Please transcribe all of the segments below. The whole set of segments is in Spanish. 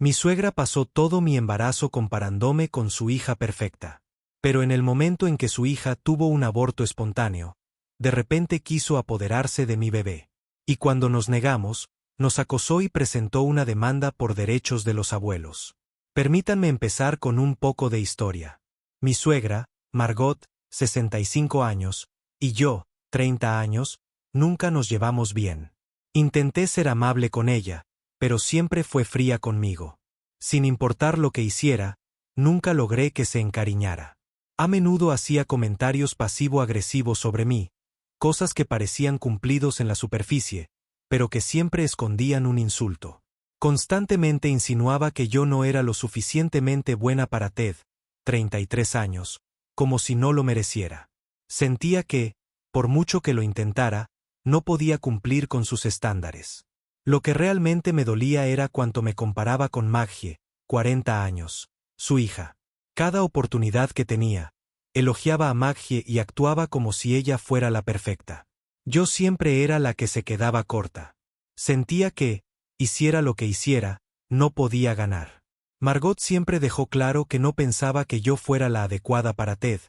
Mi suegra pasó todo mi embarazo comparándome con su hija perfecta. Pero en el momento en que su hija tuvo un aborto espontáneo, de repente quiso apoderarse de mi bebé. Y cuando nos negamos, nos acosó y presentó una demanda por derechos de los abuelos. Permítanme empezar con un poco de historia. Mi suegra, Margot, 65 años, y yo, 30 años, nunca nos llevamos bien. Intenté ser amable con ella, pero siempre fue fría conmigo. Sin importar lo que hiciera, nunca logré que se encariñara. A menudo hacía comentarios pasivo-agresivos sobre mí, cosas que parecían cumplidos en la superficie, pero que siempre escondían un insulto. Constantemente insinuaba que yo no era lo suficientemente buena para Ted, 33 años, como si no lo mereciera. Sentía que, por mucho que lo intentara, no podía cumplir con sus estándares. Lo que realmente me dolía era cuanto me comparaba con Maggie, 40 años, su hija. Cada oportunidad que tenía, elogiaba a Maggie y actuaba como si ella fuera la perfecta. Yo siempre era la que se quedaba corta. Sentía que, hiciera lo que hiciera, no podía ganar. Margot siempre dejó claro que no pensaba que yo fuera la adecuada para Ted,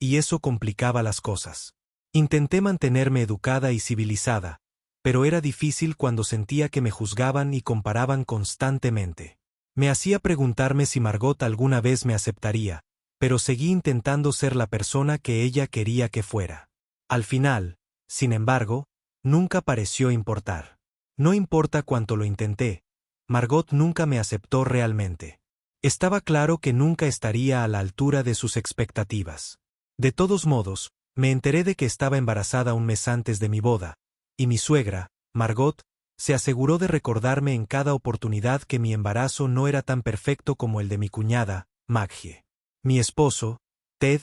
y eso complicaba las cosas. Intenté mantenerme educada y civilizada, pero era difícil cuando sentía que me juzgaban y comparaban constantemente. Me hacía preguntarme si Margot alguna vez me aceptaría, pero seguí intentando ser la persona que ella quería que fuera. Al final, sin embargo, nunca pareció importar. No importa cuánto lo intenté, Margot nunca me aceptó realmente. Estaba claro que nunca estaría a la altura de sus expectativas. De todos modos, me enteré de que estaba embarazada un mes antes de mi boda, y mi suegra, Margot, se aseguró de recordarme en cada oportunidad que mi embarazo no era tan perfecto como el de mi cuñada, Maggie. Mi esposo, Ted,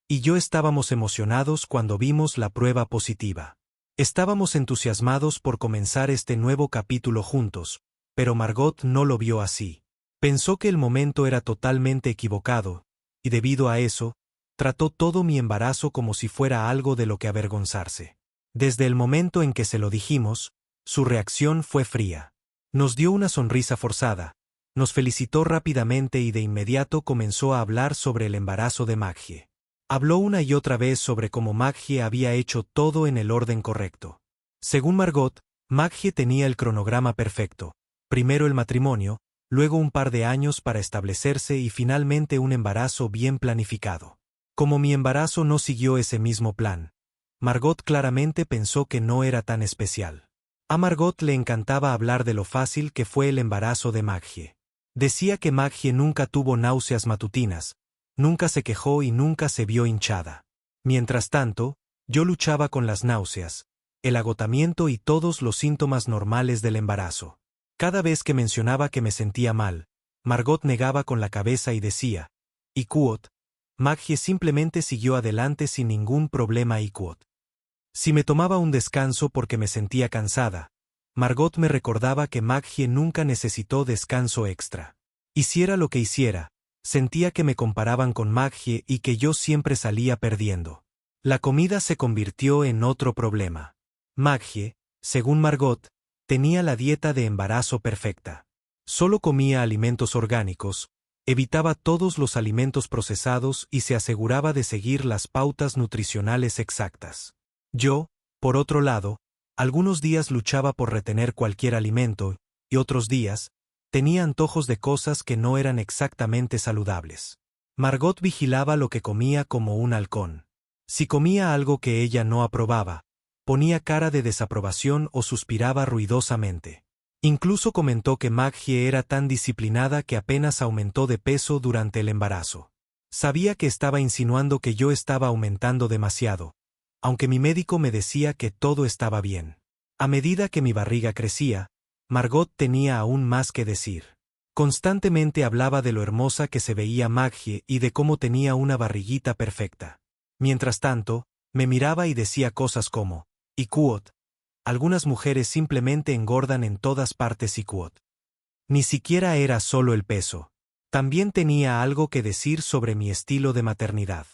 y yo estábamos emocionados cuando vimos la prueba positiva. Estábamos entusiasmados por comenzar este nuevo capítulo juntos, pero Margot no lo vio así. Pensó que el momento era totalmente equivocado, y debido a eso, trató todo mi embarazo como si fuera algo de lo que avergonzarse. Desde el momento en que se lo dijimos, su reacción fue fría. Nos dio una sonrisa forzada, nos felicitó rápidamente y de inmediato comenzó a hablar sobre el embarazo de Maggie. Habló una y otra vez sobre cómo Maggie había hecho todo en el orden correcto. Según Margot, Maggie tenía el cronograma perfecto, primero el matrimonio, luego un par de años para establecerse y finalmente un embarazo bien planificado. Como mi embarazo no siguió ese mismo plan, Margot claramente pensó que no era tan especial. A Margot le encantaba hablar de lo fácil que fue el embarazo de Maggie. Decía que Maggie nunca tuvo náuseas matutinas, nunca se quejó y nunca se vio hinchada. Mientras tanto, yo luchaba con las náuseas, el agotamiento y todos los síntomas normales del embarazo. Cada vez que mencionaba que me sentía mal, Margot negaba con la cabeza y decía, "Y quote". Maggie simplemente siguió adelante sin ningún problema y quote. Si me tomaba un descanso porque me sentía cansada, Margot me recordaba que Maggie nunca necesitó descanso extra. Hiciera lo que hiciera, sentía que me comparaban con Maggie y que yo siempre salía perdiendo. La comida se convirtió en otro problema. Maggie, según Margot, tenía la dieta de embarazo perfecta. Solo comía alimentos orgánicos, evitaba todos los alimentos procesados y se aseguraba de seguir las pautas nutricionales exactas. Yo, por otro lado, algunos días luchaba por retener cualquier alimento, y otros días, tenía antojos de cosas que no eran exactamente saludables. Margot vigilaba lo que comía como un halcón. Si comía algo que ella no aprobaba, ponía cara de desaprobación o suspiraba ruidosamente. Incluso comentó que Maggie era tan disciplinada que apenas aumentó de peso durante el embarazo. Sabía que estaba insinuando que yo estaba aumentando demasiado, aunque mi médico me decía que todo estaba bien. A medida que mi barriga crecía, Margot tenía aún más que decir. Constantemente hablaba de lo hermosa que se veía Maggie y de cómo tenía una barriguita perfecta. Mientras tanto, me miraba y decía cosas como, "Y quote, algunas mujeres simplemente engordan en todas partes y quote". Ni siquiera era solo el peso. También tenía algo que decir sobre mi estilo de maternidad.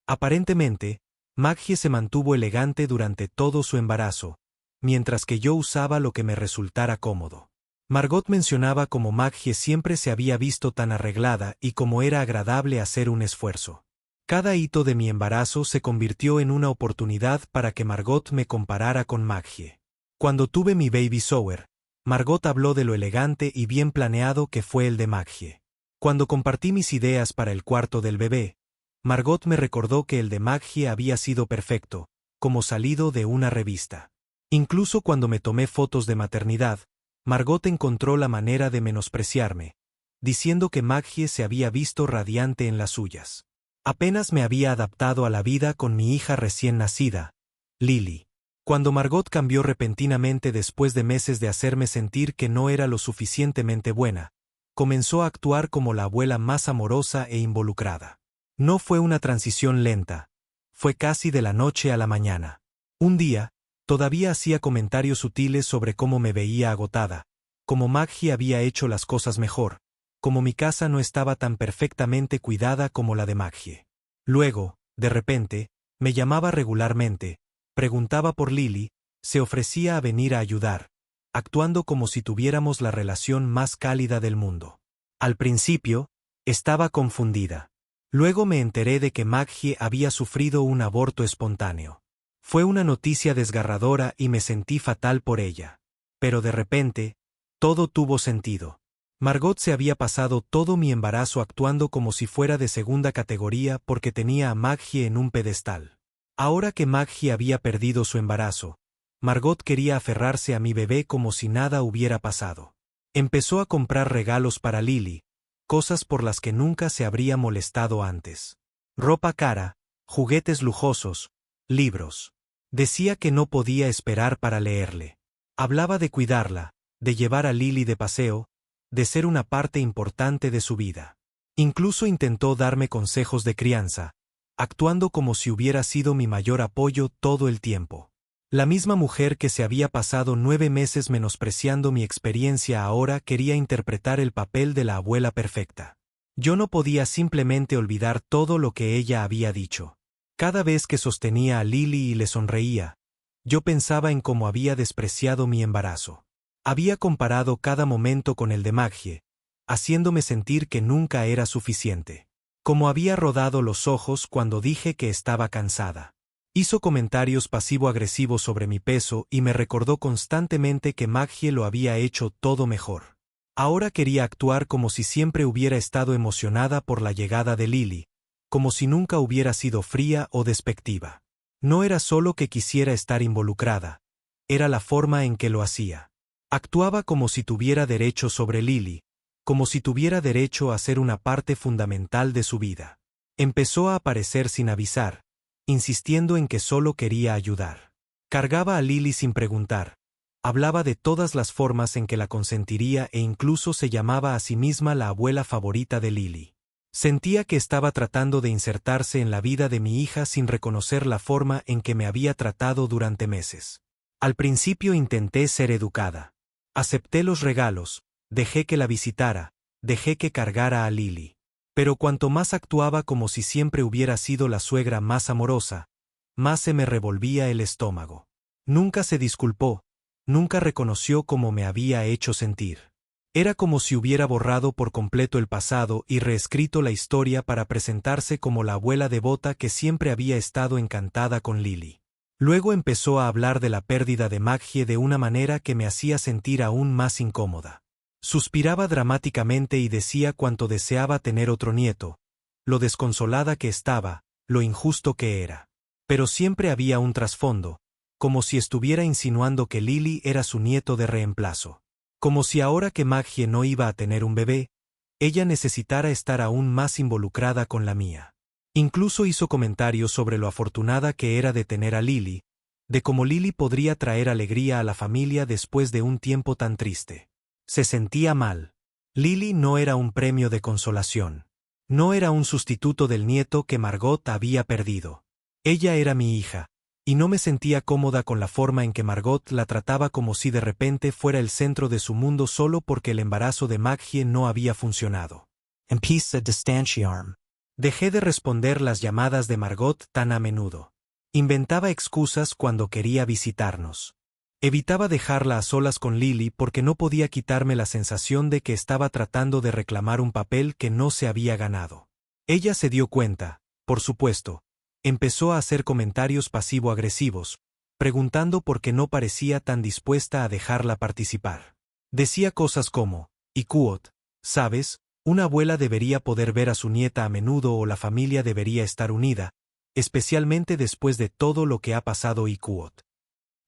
Aparentemente, Maggie se mantuvo elegante durante todo su embarazo, mientras que yo usaba lo que me resultara cómodo. Margot mencionaba cómo Maggie siempre se había visto tan arreglada y cómo era agradable hacer un esfuerzo. Cada hito de mi embarazo se convirtió en una oportunidad para que Margot me comparara con Maggie. Cuando tuve mi baby shower, Margot habló de lo elegante y bien planeado que fue el de Maggie. Cuando compartí mis ideas para el cuarto del bebé, Margot me recordó que el de Maggie había sido perfecto, como salido de una revista. Incluso cuando me tomé fotos de maternidad, Margot encontró la manera de menospreciarme, diciendo que Maggie se había visto radiante en las suyas. Apenas me había adaptado a la vida con mi hija recién nacida, Lily. Cuando Margot cambió repentinamente después de meses de hacerme sentir que no era lo suficientemente buena, comenzó a actuar como la abuela más amorosa e involucrada. No fue una transición lenta, fue casi de la noche a la mañana. Un día, todavía hacía comentarios sutiles sobre cómo me veía agotada, como Maggie había hecho las cosas mejor, como mi casa no estaba tan perfectamente cuidada como la de Maggie. Luego, de repente, me llamaba regularmente, preguntaba por Lily, se ofrecía a venir a ayudar, actuando como si tuviéramos la relación más cálida del mundo. Al principio, estaba confundida. Luego me enteré de que Maggie había sufrido un aborto espontáneo. Fue una noticia desgarradora y me sentí fatal por ella. Pero de repente, todo tuvo sentido. Margot se había pasado todo mi embarazo actuando como si fuera de segunda categoría porque tenía a Maggie en un pedestal. Ahora que Maggie había perdido su embarazo, Margot quería aferrarse a mi bebé como si nada hubiera pasado. Empezó a comprar regalos para Lily, cosas por las que nunca se habría molestado antes. Ropa cara, juguetes lujosos, libros. Decía que no podía esperar para leerle. Hablaba de cuidarla, de llevar a Lily de paseo, de ser una parte importante de su vida. Incluso intentó darme consejos de crianza, actuando como si hubiera sido mi mayor apoyo todo el tiempo. La misma mujer que se había pasado 9 meses menospreciando mi experiencia ahora quería interpretar el papel de la abuela perfecta. Yo no podía simplemente olvidar todo lo que ella había dicho. Cada vez que sostenía a Lily y le sonreía, yo pensaba en cómo había despreciado mi embarazo. Había comparado cada momento con el de Maggie, haciéndome sentir que nunca era suficiente. Como había rodado los ojos cuando dije que estaba cansada. Hizo comentarios pasivo-agresivos sobre mi peso y me recordó constantemente que Maggie lo había hecho todo mejor. Ahora quería actuar como si siempre hubiera estado emocionada por la llegada de Lily, como si nunca hubiera sido fría o despectiva. No era solo que quisiera estar involucrada, era la forma en que lo hacía. Actuaba como si tuviera derecho sobre Lily, como si tuviera derecho a ser una parte fundamental de su vida. Empezó a aparecer sin avisar, insistiendo en que solo quería ayudar. Cargaba a Lily sin preguntar, hablaba de todas las formas en que la consentiría e incluso se llamaba a sí misma la abuela favorita de Lily. Sentía que estaba tratando de insertarse en la vida de mi hija sin reconocer la forma en que me había tratado durante meses. Al principio intenté ser educada. Acepté los regalos, dejé que la visitara, dejé que cargara a Lily. Pero cuanto más actuaba como si siempre hubiera sido la suegra más amorosa, más se me revolvía el estómago. Nunca se disculpó, nunca reconoció cómo me había hecho sentir. Era como si hubiera borrado por completo el pasado y reescrito la historia para presentarse como la abuela devota que siempre había estado encantada con Lily. Luego empezó a hablar de la pérdida de Maggie de una manera que me hacía sentir aún más incómoda. Suspiraba dramáticamente y decía cuánto deseaba tener otro nieto, lo desconsolada que estaba, lo injusto que era. Pero siempre había un trasfondo, como si estuviera insinuando que Lily era su nieto de reemplazo. Como si ahora que Maggie no iba a tener un bebé, ella necesitara estar aún más involucrada con la mía. Incluso hizo comentarios sobre lo afortunada que era de tener a Lily, de cómo Lily podría traer alegría a la familia después de un tiempo tan triste. Se sentía mal. Lily no era un premio de consolación. No era un sustituto del nieto que Margot había perdido. Ella era mi hija, y no me sentía cómoda con la forma en que Margot la trataba como si de repente fuera el centro de su mundo solo porque el embarazo de Maggie no había funcionado. Empieza a distanciarme. Dejé de responder las llamadas de Margot tan a menudo. Inventaba excusas cuando quería visitarnos. Evitaba dejarla a solas con Lily porque no podía quitarme la sensación de que estaba tratando de reclamar un papel que no se había ganado. Ella se dio cuenta, por supuesto. Empezó a hacer comentarios pasivo-agresivos, preguntando por qué no parecía tan dispuesta a dejarla participar. Decía cosas como, Ikuot, ¿sabes? Una abuela debería poder ver a su nieta a menudo o la familia debería estar unida, especialmente después de todo lo que ha pasado Ikuot.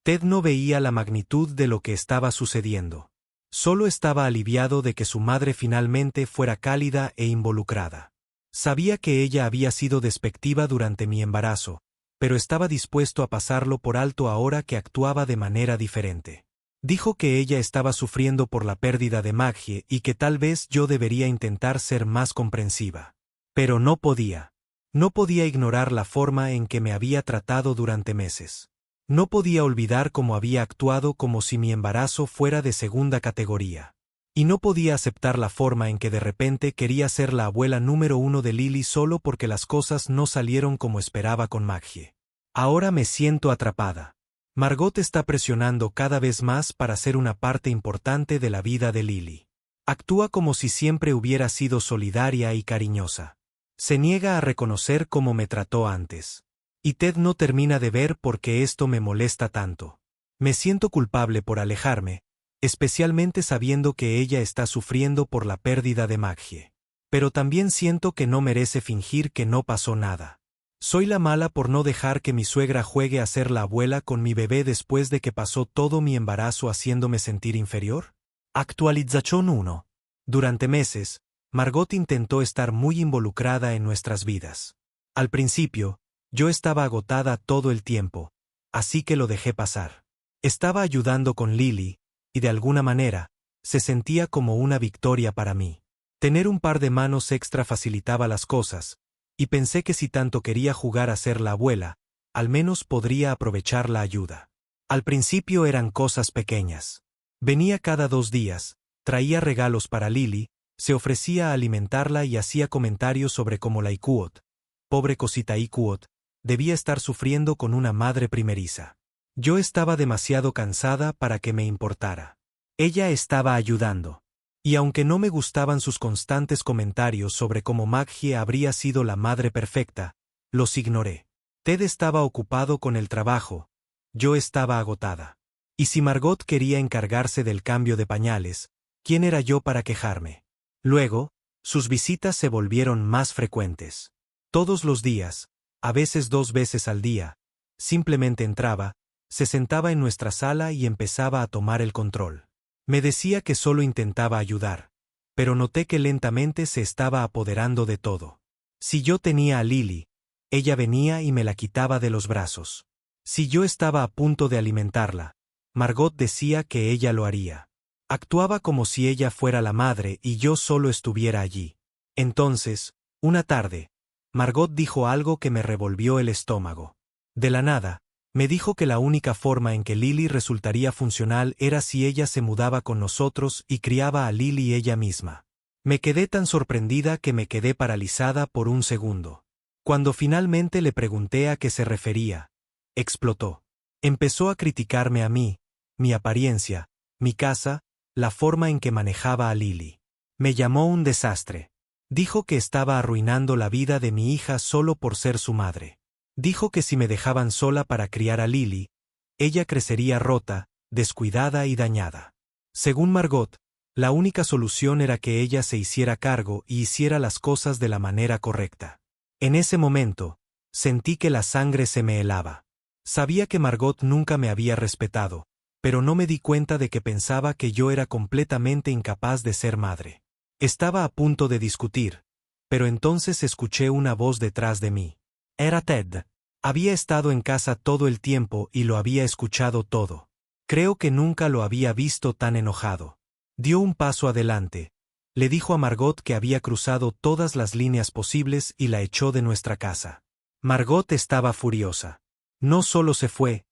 Ted no veía la magnitud de lo que estaba sucediendo. Solo estaba aliviado de que su madre finalmente fuera cálida e involucrada. Sabía que ella había sido despectiva durante mi embarazo, pero estaba dispuesto a pasarlo por alto ahora que actuaba de manera diferente. Dijo que ella estaba sufriendo por la pérdida de Maggie y que tal vez yo debería intentar ser más comprensiva. Pero no podía. No podía ignorar la forma en que me había tratado durante meses. No podía olvidar cómo había actuado como si mi embarazo fuera de segunda categoría. Y no podía aceptar la forma en que de repente quería ser la abuela número 1 de Lily solo porque las cosas no salieron como esperaba con Maggie. Ahora me siento atrapada. Margot está presionando cada vez más para ser una parte importante de la vida de Lily. Actúa como si siempre hubiera sido solidaria y cariñosa. Se niega a reconocer cómo me trató antes. Y Ted no termina de ver por qué esto me molesta tanto. Me siento culpable por alejarme, especialmente sabiendo que ella está sufriendo por la pérdida de Maggie. Pero también siento que no merece fingir que no pasó nada. Soy la mala por no dejar que mi suegra juegue a ser la abuela con mi bebé después de que pasó todo mi embarazo haciéndome sentir inferior. Actualización 1. Durante meses, Margot intentó estar muy involucrada en nuestras vidas. Al principio, yo estaba agotada todo el tiempo, así que lo dejé pasar. Estaba ayudando con Lily, y de alguna manera, se sentía como una victoria para mí. Tener un par de manos extra facilitaba las cosas, y pensé que si tanto quería jugar a ser la abuela, al menos podría aprovechar la ayuda. Al principio eran cosas pequeñas. Venía cada 2 días, traía regalos para Lily, se ofrecía a alimentarla y hacía comentarios sobre cómo la Ikuot, pobre cosita Ikuot, debía estar sufriendo con una madre primeriza. Yo estaba demasiado cansada para que me importara. Ella estaba ayudando. Y aunque no me gustaban sus constantes comentarios sobre cómo Maggie habría sido la madre perfecta, los ignoré. Ted estaba ocupado con el trabajo. Yo estaba agotada. Y si Margot quería encargarse del cambio de pañales, ¿quién era yo para quejarme? Luego, sus visitas se volvieron más frecuentes. Todos los días, a veces 2 veces al día, simplemente entraba, se sentaba en nuestra sala y empezaba a tomar el control. Me decía que solo intentaba ayudar, pero noté que lentamente se estaba apoderando de todo. Si yo tenía a Lily, ella venía y me la quitaba de los brazos. Si yo estaba a punto de alimentarla, Margot decía que ella lo haría. Actuaba como si ella fuera la madre y yo solo estuviera allí. Entonces, una tarde, Margot dijo algo que me revolvió el estómago. De la nada, me dijo que la única forma en que Lily resultaría funcional era si ella se mudaba con nosotros y criaba a Lily ella misma. Me quedé tan sorprendida que me quedé paralizada por un segundo. Cuando finalmente le pregunté a qué se refería, explotó. Empezó a criticarme a mí, mi apariencia, mi casa, la forma en que manejaba a Lily. Me llamó un desastre. Dijo que estaba arruinando la vida de mi hija solo por ser su madre. Dijo que si me dejaban sola para criar a Lily, ella crecería rota, descuidada y dañada. Según Margot, la única solución era que ella se hiciera cargo y hiciera las cosas de la manera correcta. En ese momento, sentí que la sangre se me helaba. Sabía que Margot nunca me había respetado, pero no me di cuenta de que pensaba que yo era completamente incapaz de ser madre. Estaba a punto de discutir, pero entonces escuché una voz detrás de mí. Era Ted. Había estado en casa todo el tiempo y lo había escuchado todo. Creo que nunca lo había visto tan enojado. Dio un paso adelante. Le dijo a Margot que había cruzado todas las líneas posibles y la echó de nuestra casa. Margot estaba furiosa. No solo se fue,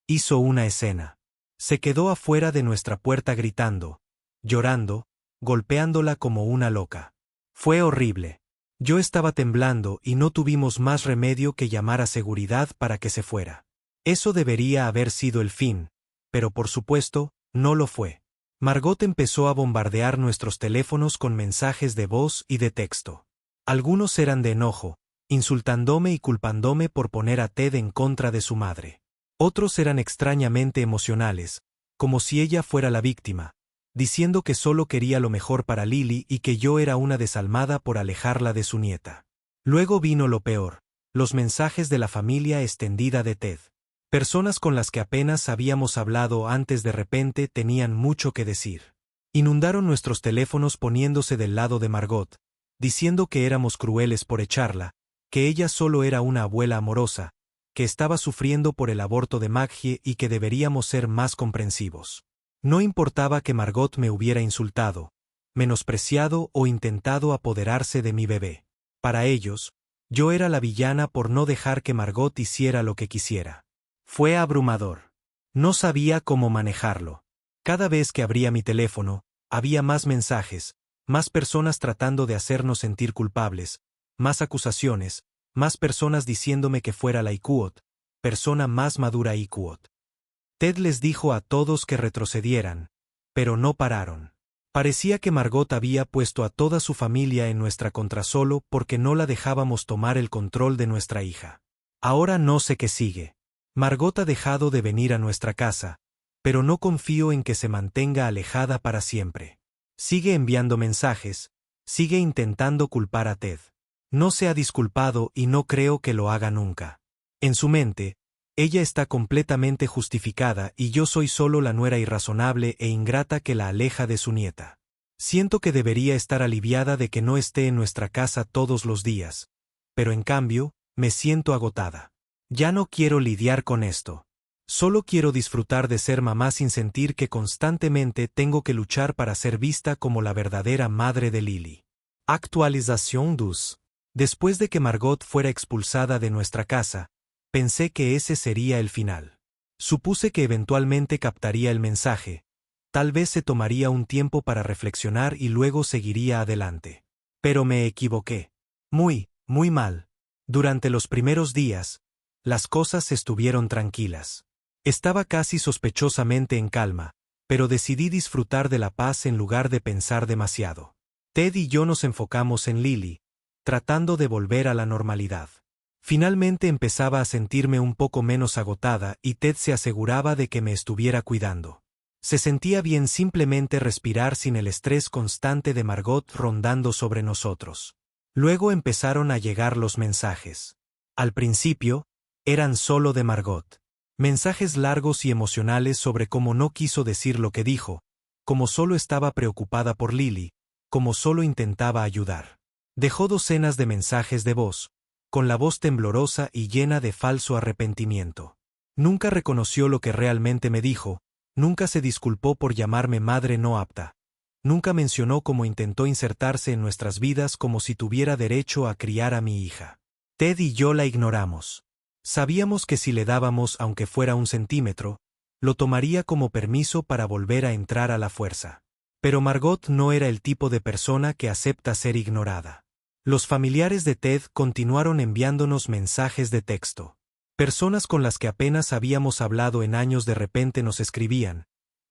hizo una escena. Se quedó afuera de nuestra puerta gritando, llorando, golpeándola como una loca. Fue horrible. Yo estaba temblando y no tuvimos más remedio que llamar a seguridad para que se fuera. Eso debería haber sido el fin, pero por supuesto, no lo fue. Margot empezó a bombardear nuestros teléfonos con mensajes de voz y de texto. Algunos eran de enojo, insultándome y culpándome por poner a Ted en contra de su madre. Otros eran extrañamente emocionales, como si ella fuera la víctima, diciendo que solo quería lo mejor para Lily y que yo era una desalmada por alejarla de su nieta. Luego vino lo peor, los mensajes de la familia extendida de Ted. Personas con las que apenas habíamos hablado antes de repente tenían mucho que decir. Inundaron nuestros teléfonos poniéndose del lado de Margot, diciendo que éramos crueles por echarla, que ella solo era una abuela amorosa, que estaba sufriendo por el aborto de Maggie y que deberíamos ser más comprensivos. No importaba que Margot me hubiera insultado, menospreciado o intentado apoderarse de mi bebé. Para ellos, yo era la villana por no dejar que Margot hiciera lo que quisiera. Fue abrumador. No sabía cómo manejarlo. Cada vez que abría mi teléfono, había más mensajes, más personas tratando de hacernos sentir culpables, más acusaciones, más personas diciéndome que fuera la IQOT, persona más madura IQOT. Ted les dijo a todos que retrocedieran, pero no pararon. Parecía que Margot había puesto a toda su familia en nuestra contra solo porque no la dejábamos tomar el control de nuestra hija. Ahora no sé qué sigue. Margot ha dejado de venir a nuestra casa, pero no confío en que se mantenga alejada para siempre. Sigue enviando mensajes, sigue intentando culpar a Ted. No se ha disculpado y no creo que lo haga nunca. En su mente, ella está completamente justificada y yo soy solo la nuera irrazonable e ingrata que la aleja de su nieta. Siento que debería estar aliviada de que no esté en nuestra casa todos los días, pero en cambio, me siento agotada. Ya no quiero lidiar con esto. Solo quiero disfrutar de ser mamá sin sentir que constantemente tengo que luchar para ser vista como la verdadera madre de Lily. Actualización 2. Después de que Margot fuera expulsada de nuestra casa, pensé que ese sería el final. Supuse que eventualmente captaría el mensaje, tal vez se tomaría un tiempo para reflexionar y luego seguiría adelante. Pero me equivoqué. Muy mal. Durante los primeros días, las cosas estuvieron tranquilas. Estaba casi sospechosamente en calma, pero decidí disfrutar de la paz en lugar de pensar demasiado. Ted y yo nos enfocamos en Lily, tratando de volver a la normalidad. Finalmente empezaba a sentirme un poco menos agotada y Ted se aseguraba de que me estuviera cuidando. Se sentía bien simplemente respirar sin el estrés constante de Margot rondando sobre nosotros. Luego empezaron a llegar los mensajes. Al principio, eran solo de Margot. Mensajes largos y emocionales sobre cómo no quiso decir lo que dijo, como solo estaba preocupada por Lily, como solo intentaba ayudar. Dejó docenas de mensajes de voz, con la voz temblorosa y llena de falso arrepentimiento. Nunca reconoció lo que realmente me dijo, nunca se disculpó por llamarme madre no apta. Nunca mencionó cómo intentó insertarse en nuestras vidas como si tuviera derecho a criar a mi hija. Ted y yo la ignoramos. Sabíamos que si le dábamos aunque fuera 1 centímetro, lo tomaría como permiso para volver a entrar a la fuerza. Pero Margot no era el tipo de persona que acepta ser ignorada. Los familiares de Ted continuaron enviándonos mensajes de texto. Personas con las que apenas habíamos hablado en años de repente nos escribían,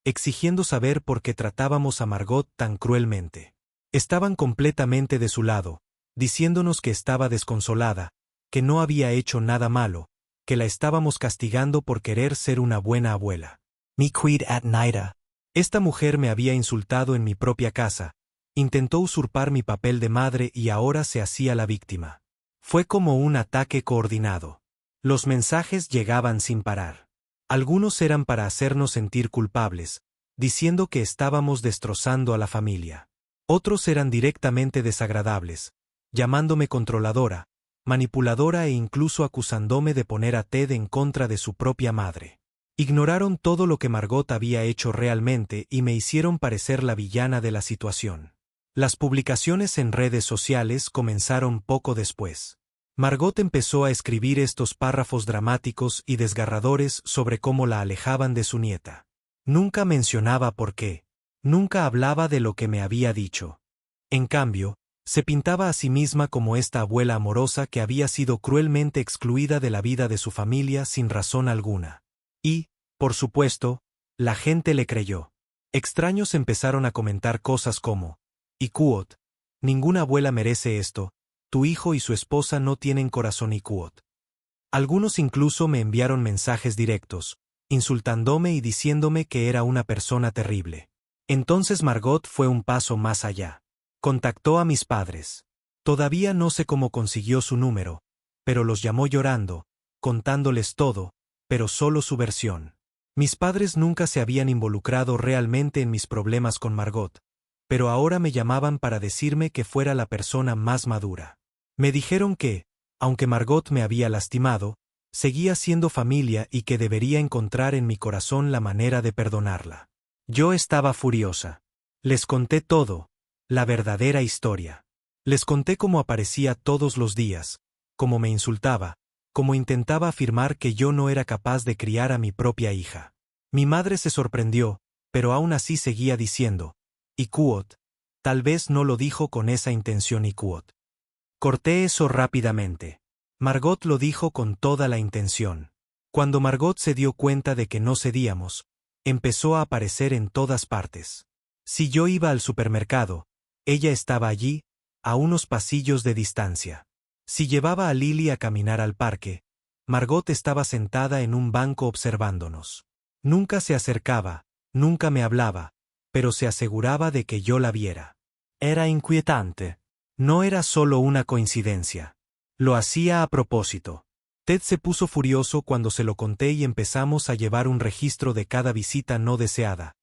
exigiendo saber por qué tratábamos a Margot tan cruelmente. Estaban completamente de su lado, diciéndonos que estaba desconsolada, que no había hecho nada malo, que la estábamos castigando por querer ser una buena abuela. Mi quid at Naida. Esta mujer me había insultado en mi propia casa, intentó usurpar mi papel de madre y ahora se hacía la víctima. Fue como un ataque coordinado. Los mensajes llegaban sin parar. Algunos eran para hacernos sentir culpables, diciendo que estábamos destrozando a la familia. Otros eran directamente desagradables, llamándome controladora, manipuladora e incluso acusándome de poner a Ted en contra de su propia madre. Ignoraron todo lo que Margot había hecho realmente y me hicieron parecer la villana de la situación. Las publicaciones en redes sociales comenzaron poco después. Margot empezó a escribir estos párrafos dramáticos y desgarradores sobre cómo la alejaban de su nieta. Nunca mencionaba por qué. Nunca hablaba de lo que me había dicho. En cambio, se pintaba a sí misma como esta abuela amorosa que había sido cruelmente excluida de la vida de su familia sin razón alguna. Y, por supuesto, La gente le creyó. Extraños empezaron a comentar cosas como: Ikuot, ninguna abuela merece esto, tu hijo y su esposa no tienen corazón Ikuot. Algunos incluso me enviaron mensajes directos, insultándome y diciéndome que era una persona terrible. Entonces Margot fue un paso más allá. Contactó a mis padres. Todavía no sé cómo consiguió su número, pero los llamó llorando, contándoles todo, pero solo su versión. Mis padres nunca se habían involucrado realmente en mis problemas con Margot, pero ahora me llamaban para decirme que fuera la persona más madura. Me dijeron que, aunque Margot me había lastimado, seguía siendo familia y que debería encontrar en mi corazón la manera de perdonarla. Yo estaba furiosa. Les conté todo, la verdadera historia. Les conté cómo aparecía todos los días, cómo me insultaba, cómo intentaba afirmar que yo no era capaz de criar a mi propia hija. Mi madre se sorprendió, pero aún así seguía diciendo: Ikuot, tal vez no lo dijo con esa intención Ikuot. Corté eso rápidamente. Margot lo dijo con toda la intención. Cuando Margot se dio cuenta de que no cedíamos, empezó a aparecer en todas partes. Si yo iba al supermercado, ella estaba allí, a unos pasillos de distancia. Si llevaba a Lily a caminar al parque, Margot estaba sentada en un banco observándonos. Nunca se acercaba, nunca me hablaba, pero se aseguraba de que yo la viera. Era inquietante. No era solo una coincidencia. Lo hacía a propósito. Ted se puso furioso cuando se lo conté y empezamos a llevar un registro de cada visita no deseada,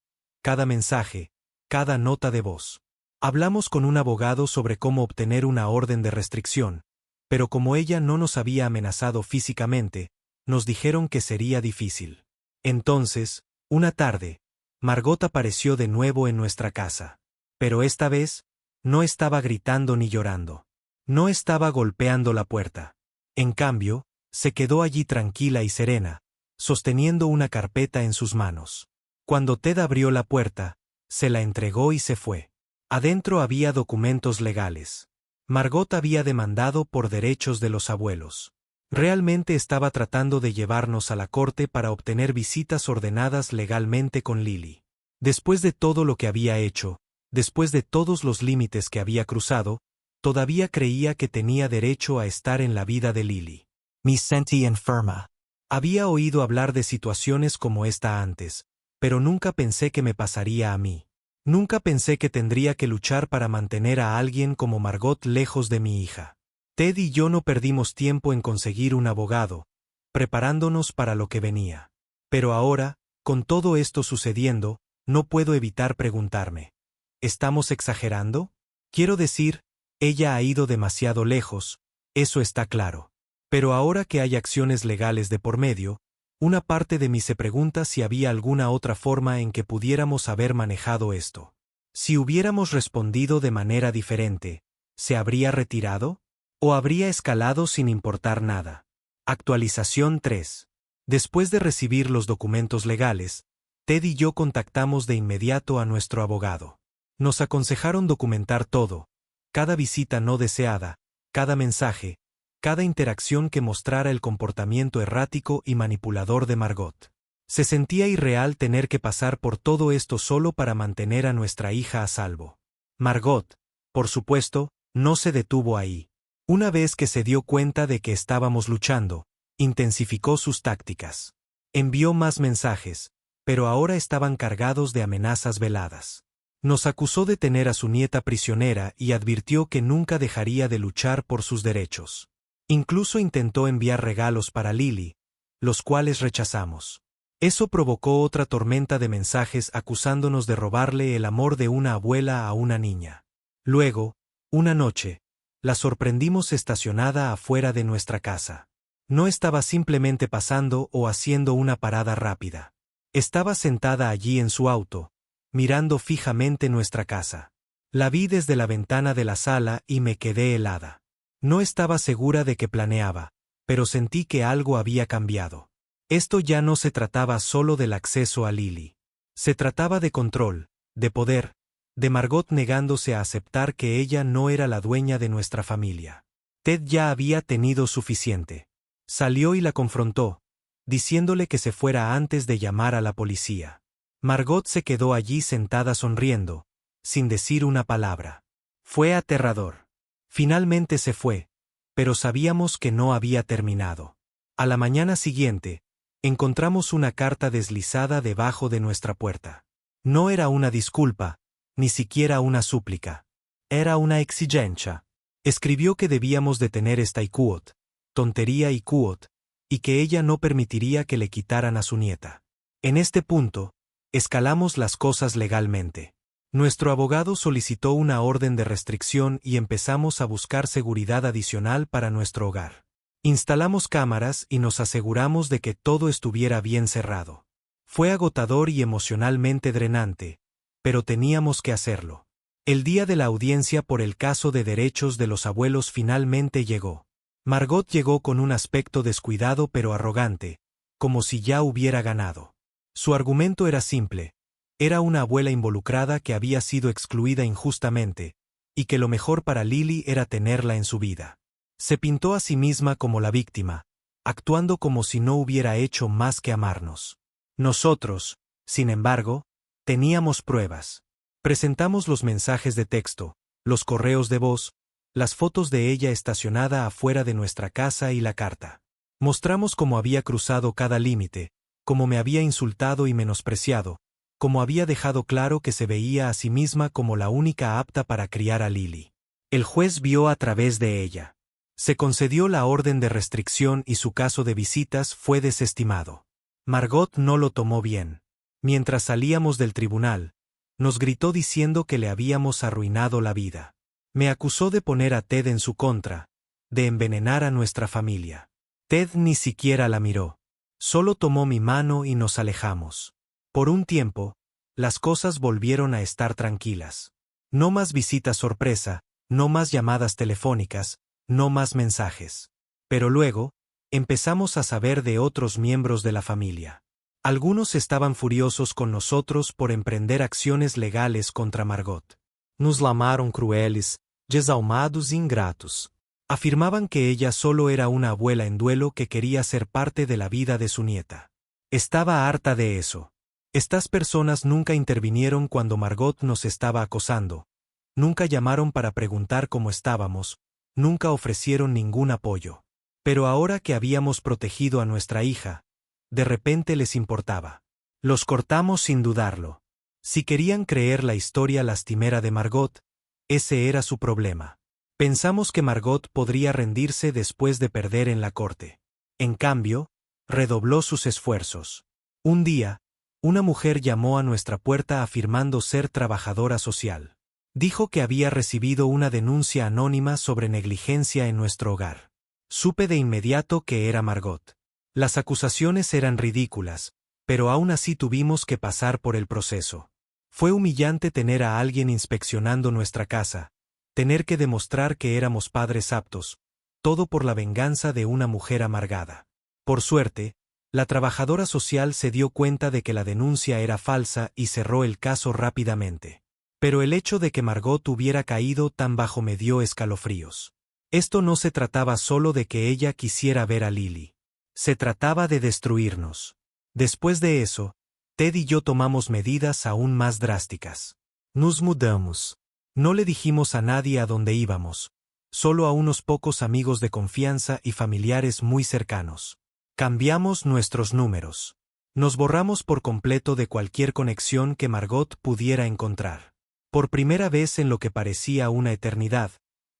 cada mensaje, cada nota de voz. Hablamos con un abogado sobre cómo obtener una orden de restricción, pero como ella no nos había amenazado físicamente, nos dijeron que sería difícil. Entonces, una tarde, Margot apareció de nuevo en nuestra casa. Pero esta vez, no estaba gritando ni llorando. No estaba golpeando la puerta. En cambio, se quedó allí tranquila y serena, sosteniendo una carpeta en sus manos. Cuando Ted abrió la puerta, se la entregó y se fue. Adentro había documentos legales. Margot había demandado por derechos de los abuelos. Realmente estaba tratando de llevarnos a la corte para obtener visitas ordenadas legalmente con Lily. Después de todo lo que había hecho, después de todos los límites que había cruzado, todavía creía que tenía derecho a estar en la vida de Lily. Me sentí enferma. Había oído hablar de situaciones como esta antes, pero nunca pensé que me pasaría a mí. Nunca pensé que tendría que luchar para mantener a alguien como Margot lejos de mi hija. Ted y yo no perdimos tiempo en conseguir un abogado, preparándonos para lo que venía. Pero ahora, con todo esto sucediendo, no puedo evitar preguntarme: ¿estamos exagerando? Quiero decir, ella ha ido demasiado lejos, eso está claro. Pero ahora que hay acciones legales de por medio, una parte de mí se pregunta si había alguna otra forma en que pudiéramos haber manejado esto. Si hubiéramos respondido de manera diferente, ¿se habría retirado? ¿O habría escalado sin importar nada? Actualización 3. Después de recibir los documentos legales, Ted y yo contactamos de inmediato a nuestro abogado. Nos aconsejaron documentar todo, cada visita no deseada, cada mensaje, cada interacción que mostrara el comportamiento errático y manipulador de Margot. Se sentía irreal tener que pasar por todo esto solo para mantener a nuestra hija a salvo. Margot, por supuesto, no se detuvo ahí. Una vez que se dio cuenta de que estábamos luchando, intensificó sus tácticas. Envió más mensajes, pero ahora estaban cargados de amenazas veladas. Nos acusó de tener a su nieta prisionera y advirtió que nunca dejaría de luchar por sus derechos. Incluso intentó enviar regalos para Lily, los cuales rechazamos. Eso provocó otra tormenta de mensajes acusándonos de robarle el amor de una abuela a una niña. Luego, una noche, la sorprendimos estacionada afuera de nuestra casa. No estaba simplemente pasando o haciendo una parada rápida. Estaba sentada allí en su auto, mirando fijamente nuestra casa. La vi desde la ventana de la sala y me quedé helada. No estaba segura de qué planeaba, pero sentí que algo había cambiado. Esto ya no se trataba solo del acceso a Lily. Se trataba de control, de poder, de Margot negándose a aceptar que ella no era la dueña de nuestra familia. Ted ya había tenido suficiente. Salió y la confrontó, diciéndole que se fuera antes de llamar a la policía. Margot se quedó allí sentada sonriendo, sin decir una palabra. Fue aterrador. Finalmente se fue, pero sabíamos que no había terminado. A la mañana siguiente, encontramos una carta deslizada debajo de nuestra puerta. No era una disculpa, ni siquiera una súplica. Era una exigencia. Escribió que debíamos detener esta icuot, tontería icuot, y que ella no permitiría que le quitaran a su nieta. En este punto, escalamos las cosas legalmente. Nuestro abogado solicitó una orden de restricción y empezamos a buscar seguridad adicional para nuestro hogar. Instalamos cámaras y nos aseguramos de que todo estuviera bien cerrado. Fue agotador y emocionalmente drenante, pero teníamos que hacerlo. El día de la audiencia por el caso de derechos de los abuelos finalmente llegó. Margot llegó con un aspecto descuidado pero arrogante, como si ya hubiera ganado. Su argumento era simple. Era una abuela involucrada que había sido excluida injustamente, y que lo mejor para Lily era tenerla en su vida. Se pintó a sí misma como la víctima, actuando como si no hubiera hecho más que amarnos. Nosotros, sin embargo, teníamos pruebas. Presentamos los mensajes de texto, los correos de voz, las fotos de ella estacionada afuera de nuestra casa y la carta. Mostramos cómo había cruzado cada límite, cómo me había insultado y menospreciado, cómo había dejado claro que se veía a sí misma como la única apta para criar a Lily. El juez vio a través de ella. Se concedió la orden de restricción y su caso de visitas fue desestimado. Margot no lo tomó bien. Mientras salíamos del tribunal, nos gritó diciendo que le habíamos arruinado la vida. Me acusó de poner a Ted en su contra, de envenenar a nuestra familia. Ted ni siquiera la miró. Solo tomó mi mano y nos alejamos. Por un tiempo, las cosas volvieron a estar tranquilas. No más visitas sorpresa, no más llamadas telefónicas, no más mensajes. Pero luego, empezamos a saber de otros miembros de la familia. Algunos estaban furiosos con nosotros por emprender acciones legales contra Margot. Nos llamaron crueles, desalmados e ingratos. Afirmaban que ella solo era una abuela en duelo que quería ser parte de la vida de su nieta. Estaba harta de eso. Estas personas nunca intervinieron cuando Margot nos estaba acosando, nunca llamaron para preguntar cómo estábamos, nunca ofrecieron ningún apoyo. Pero ahora que habíamos protegido a nuestra hija, de repente les importaba. Los cortamos sin dudarlo. Si querían creer la historia lastimera de Margot, ese era su problema. Pensamos que Margot podría rendirse después de perder en la corte. En cambio, redobló sus esfuerzos. Un día, una mujer llamó a nuestra puerta afirmando ser trabajadora social. Dijo que había recibido una denuncia anónima sobre negligencia en nuestro hogar. Supe de inmediato que era Margot. Las acusaciones eran ridículas, pero aún así tuvimos que pasar por el proceso. Fue humillante tener a alguien inspeccionando nuestra casa, tener que demostrar que éramos padres aptos, todo por la venganza de una mujer amargada. Por suerte, la trabajadora social se dio cuenta de que la denuncia era falsa y cerró el caso rápidamente. Pero el hecho de que Margot hubiera caído tan bajo me dio escalofríos. Esto no se trataba solo de que ella quisiera ver a Lily. Se trataba de destruirnos. Después de eso, Ted y yo tomamos medidas aún más drásticas. Nos mudamos. No le dijimos a nadie a dónde íbamos, solo a unos pocos amigos de confianza y familiares muy cercanos. Cambiamos nuestros números. Nos borramos por completo de cualquier conexión que Margot pudiera encontrar. Por primera vez en lo que parecía una eternidad,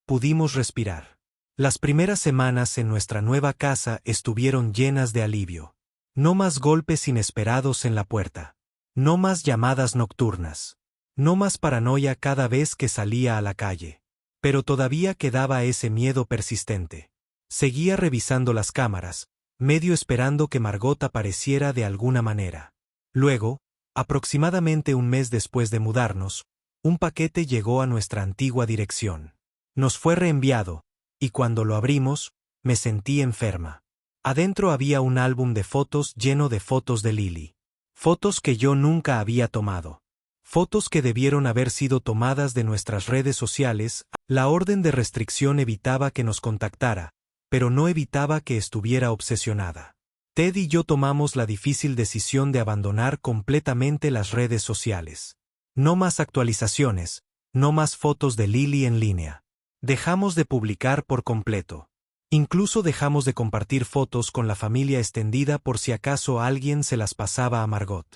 pudimos respirar. Las primeras semanas en nuestra nueva casa estuvieron llenas de alivio. No más golpes inesperados en la puerta. No más llamadas nocturnas. No más paranoia cada vez que salía a la calle. Pero todavía quedaba ese miedo persistente. Seguía revisando las cámaras, medio esperando que Margot apareciera de alguna manera. Luego, aproximadamente un mes después de mudarnos, un paquete llegó a nuestra antigua dirección. Nos fue reenviado, y cuando lo abrimos, me sentí enferma. Adentro había un álbum de fotos lleno de fotos de Lily. Fotos que yo nunca había tomado. Fotos que debieron haber sido tomadas de nuestras redes sociales. La orden de restricción evitaba que nos contactara, pero no evitaba que estuviera obsesionada. Ted y yo tomamos la difícil decisión de abandonar completamente las redes sociales. No más actualizaciones, no más fotos de Lily en línea. Dejamos de publicar por completo. Incluso dejamos de compartir fotos con la familia extendida por si acaso alguien se las pasaba a Margot.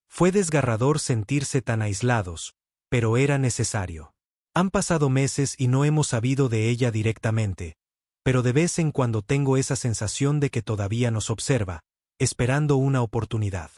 Fue desgarrador sentirse tan aislados, pero era necesario. Han pasado meses y no hemos sabido de ella directamente, pero de vez en cuando tengo esa sensación de que todavía nos observa, esperando una oportunidad.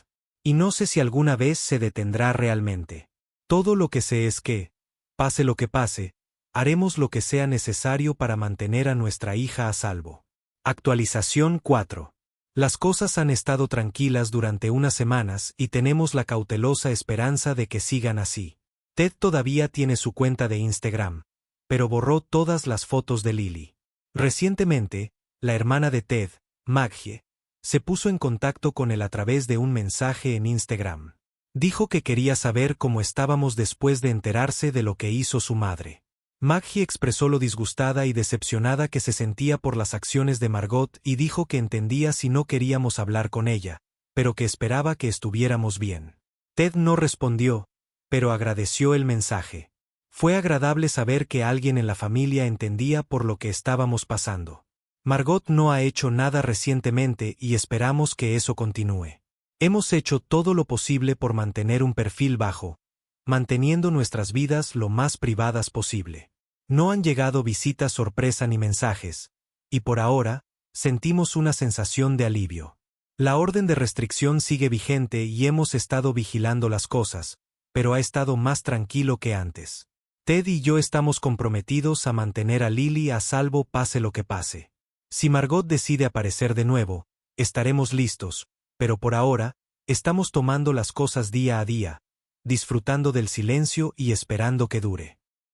Y no sé si alguna vez se detendrá realmente. Todo lo que sé es que, pase lo que pase, haremos lo que sea necesario para mantener a nuestra hija a salvo. Actualización 4. Las cosas han estado tranquilas durante unas semanas y tenemos la cautelosa esperanza de que sigan así. Ted todavía tiene su cuenta de Instagram, pero borró todas las fotos de Lily. Recientemente, la hermana de Ted, Maggie, se puso en contacto con él a través de un mensaje en Instagram. Dijo que quería saber cómo estábamos después de enterarse de lo que hizo su madre. Maggie expresó lo disgustada y decepcionada que se sentía por las acciones de Margot y dijo que entendía si no queríamos hablar con ella, pero que esperaba que estuviéramos bien. Ted no respondió, pero agradeció el mensaje. Fue agradable saber que alguien en la familia entendía por lo que estábamos pasando. Margot no ha hecho nada recientemente y esperamos que eso continúe. Hemos hecho todo lo posible por mantener un perfil bajo, manteniendo nuestras vidas lo más privadas posible. No han llegado visitas sorpresa ni mensajes, y por ahora, sentimos una sensación de alivio. La orden de restricción sigue vigente y hemos estado vigilando las cosas, pero ha estado más tranquilo que antes. Ted y yo estamos comprometidos a mantener a Lily a salvo pase lo que pase. Si Margot decide aparecer de nuevo, estaremos listos, pero por ahora, estamos tomando las cosas día a día, disfrutando del silencio y esperando que dure.